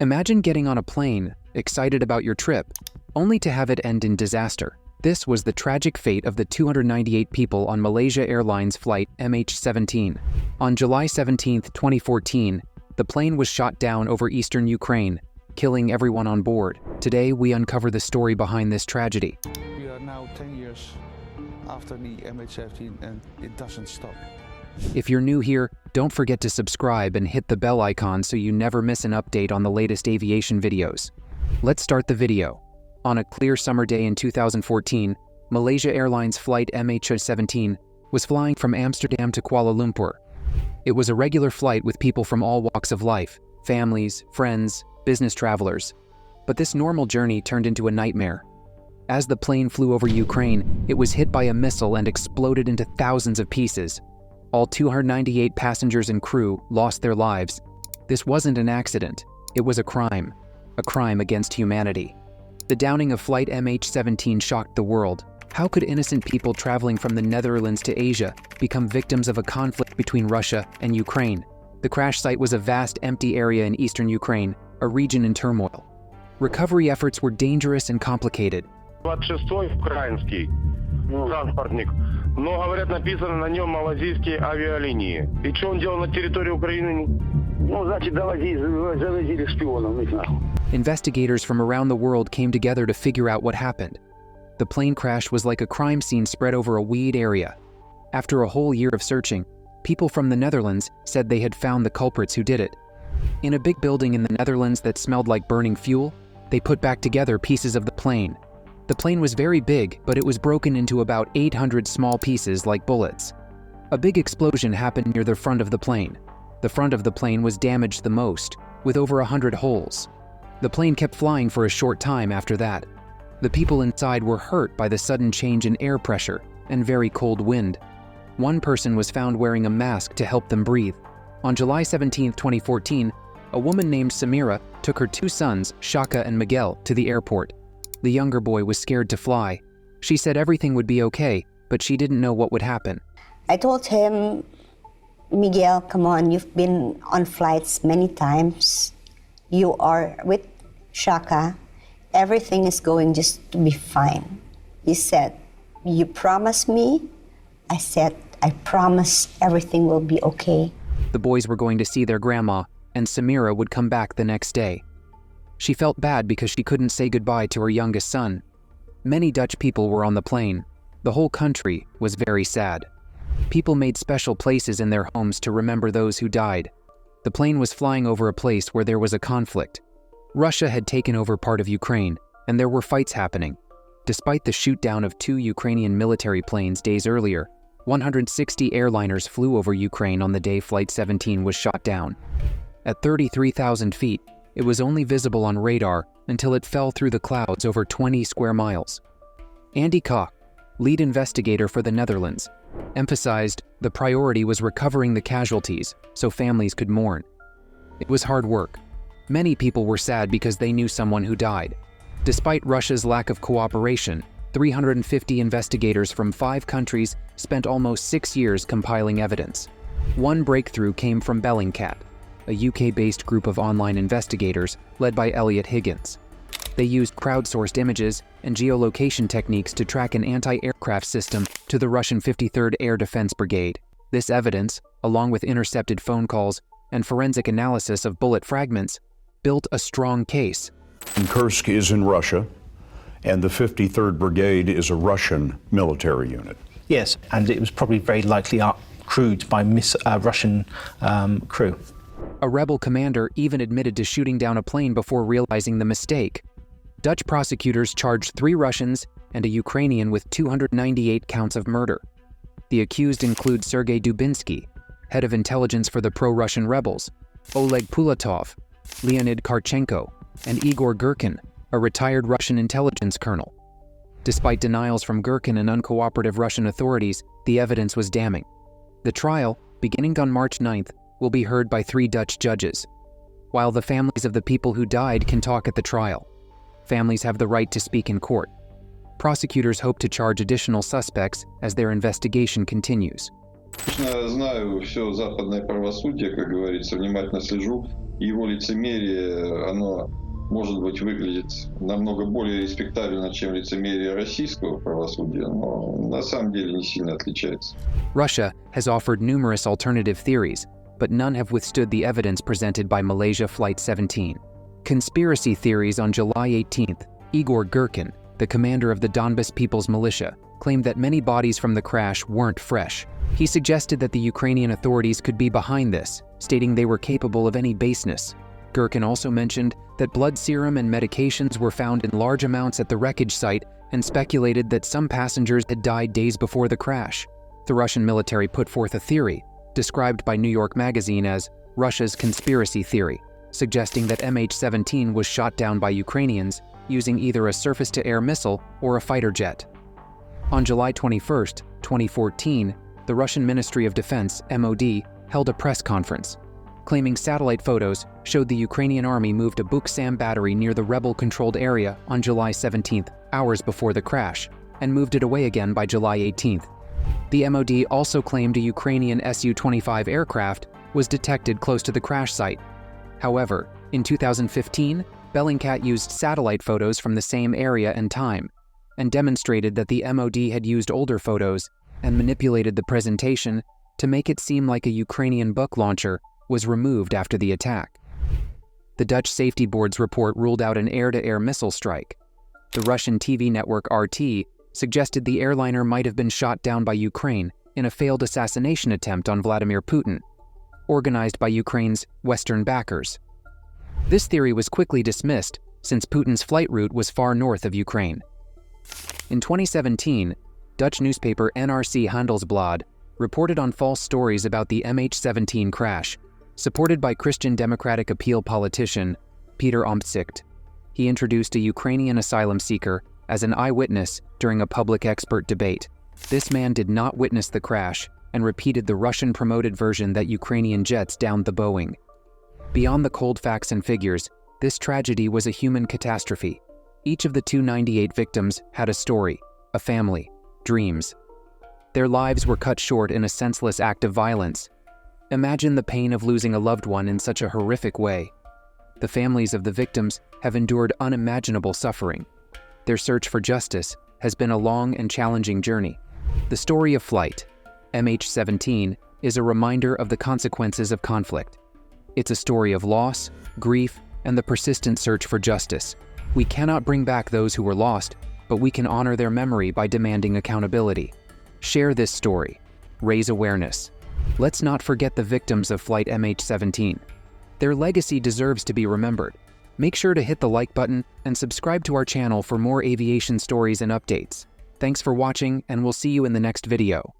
Imagine getting on a plane, excited about your trip, only to have it end in disaster. This was the tragic fate of the 298 people on Malaysia Airlines Flight MH17. On July 17, 2014, the plane was shot down over eastern Ukraine, killing everyone on board. Today, we uncover the story behind this tragedy. We are now 10 years after the MH17 and it doesn't stop. If you're new here, don't forget to subscribe and hit the bell icon so you never miss an update on the latest aviation videos. Let's start the video. On a clear summer day in 2014, Malaysia Airlines Flight MH17 was flying from Amsterdam to Kuala Lumpur. It was a regular flight with people from all walks of life, families, friends, business travelers. But this normal journey turned into a nightmare. As the plane flew over Ukraine, it was hit by a missile and exploded into thousands of pieces. All 298 passengers and crew lost their lives. This wasn't an accident, it was a crime against humanity. The downing of Flight MH17 shocked the world. How could innocent people traveling from the Netherlands to Asia become victims of a conflict between Russia and Ukraine? The crash site was a vast empty area in eastern Ukraine, a region in turmoil. Recovery efforts were dangerous and complicated. 26-й украинский транспортник, но, говорят, написано на нем малазийские авиалинии. И что он делал на территории Украины? Ну, значит, завозили шпионов, не знаю. Investigators from around the world came together to figure out what happened. The plane crash was like a crime scene spread over a wide area. After a whole year of searching, people from the Netherlands said they had found the culprits who did it. In a big building in the Netherlands that smelled like burning fuel, they put back together pieces of the plane. The plane was very big, but it was broken into about 800 small pieces like bullets. A big explosion happened near the front of the plane. The front of the plane was damaged the most, with over 100 holes. The plane kept flying for a short time after that. The people inside were hurt by the sudden change in air pressure and very cold wind. One person was found wearing a mask to help them breathe. On July 17, 2014, a woman named Samira took her two sons, Shaka and Miguel, to the airport. The younger boy was scared to fly. She said everything would be okay, but she didn't know what would happen. I told him, Miguel, come on, you've been on flights many times. You are with Shaka. Everything is going just to be fine. He said, you promise me? I said, I promise everything will be okay. The boys were going to see their grandma, and Samira would come back the next day. She felt bad because she couldn't say goodbye to her youngest son. Many Dutch people were on the plane. The whole country was very sad. People made special places in their homes to remember those who died. The plane was flying over a place where there was a conflict. Russia had taken over part of Ukraine, and there were fights happening. Despite the shoot-down of 2 Ukrainian military planes days earlier, 160 airliners flew over Ukraine on the day Flight 17 was shot down. At 33,000 feet, it was only visible on radar until it fell through the clouds over 20 square miles. Andy Koch, lead investigator for the Netherlands, emphasized the priority was recovering the casualties so families could mourn. It was hard work. Many people were sad because they knew someone who died. Despite Russia's lack of cooperation, 350 investigators from 5 countries spent almost 6 years compiling evidence. One breakthrough came from Bellingcat, a UK-based group of online investigators led by Elliot Higgins. They used crowdsourced images and geolocation techniques to track an anti-aircraft system to the Russian 53rd Air Defense Brigade. This evidence, along with intercepted phone calls and forensic analysis of bullet fragments, built a strong case. Kursk is in Russia, and the 53rd Brigade is a Russian military unit. Yes, and it was probably very likely crewed by Russian crew. A rebel commander even admitted to shooting down a plane before realizing the mistake. Dutch prosecutors charged 3 Russians and a Ukrainian with 298 counts of murder. The accused include Sergei Dubinsky, head of intelligence for the pro-Russian rebels, Oleg Pulatov, Leonid Karchenko, and Igor Girkin, a retired Russian intelligence colonel. Despite denials from Girkin and uncooperative Russian authorities, the evidence was damning. The trial, beginning on March 9th, will be heard by 3 Dutch judges. While the families of the people who died can talk at the trial, families have the right to speak in court. Prosecutors hope to charge additional suspects as their investigation continues. Я знаю все западное правосудие, как говорится, внимательно слежу. Его лицемерие, оно может быть, выглядит намного более респектабельно, чем лицемерие российского правосудия, но на самом деле не сильно отличается. Russia has offered numerous alternative theories, but none have withstood the evidence presented by Malaysia Flight 17. Conspiracy theories. On July 18th, Igor Girkin, the commander of the Donbas People's Militia, claimed that many bodies from the crash weren't fresh. He suggested that the Ukrainian authorities could be behind this, stating they were capable of any baseness. Girkin also mentioned that blood serum and medications were found in large amounts at the wreckage site and speculated that some passengers had died days before the crash. The Russian military put forth a theory, described by New York Magazine as Russia's conspiracy theory, suggesting that MH17 was shot down by Ukrainians using either a surface-to-air missile or a fighter jet. On July 21, 2014, the Russian Ministry of Defense, MOD, held a press conference, claiming satellite photos showed the Ukrainian army moved a Buksam battery near the rebel-controlled area on July 17th, hours before the crash, and moved it away again by July 18th. The MOD also claimed a Ukrainian Su-25 aircraft was detected close to the crash site. However, in 2015, Bellingcat used satellite photos from the same area and time, and demonstrated that the MOD had used older photos and manipulated the presentation to make it seem like a Ukrainian Buk launcher was removed after the attack. The Dutch Safety Board's report ruled out an air-to-air missile strike. The Russian TV network RT suggested the airliner might have been shot down by Ukraine in a failed assassination attempt on Vladimir Putin, organized by Ukraine's Western backers. This theory was quickly dismissed since Putin's flight route was far north of Ukraine. In 2017, Dutch newspaper NRC Handelsblad reported on false stories about the MH17 crash, supported by Christian Democratic Appeal politician Peter Omtzigt. He introduced a Ukrainian asylum seeker as an eyewitness during a public expert debate. This man did not witness the crash and repeated the Russian-promoted version that Ukrainian jets downed the Boeing. Beyond the cold facts and figures, this tragedy was a human catastrophe. Each of the 298 victims had a story, a family, dreams. Their lives were cut short in a senseless act of violence. Imagine the pain of losing a loved one in such a horrific way. The families of the victims have endured unimaginable suffering. Their search for justice has been a long and challenging journey. The story of flight, MH17, is a reminder of the consequences of conflict. It's a story of loss, grief, and the persistent search for justice. We cannot bring back those who were lost, but we can honor their memory by demanding accountability. Share this story. Raise awareness. Let's not forget the victims of Flight MH17. Their legacy deserves to be remembered. Make sure to hit the like button and subscribe to our channel for more aviation stories and updates. Thanks for watching, and we'll see you in the next video.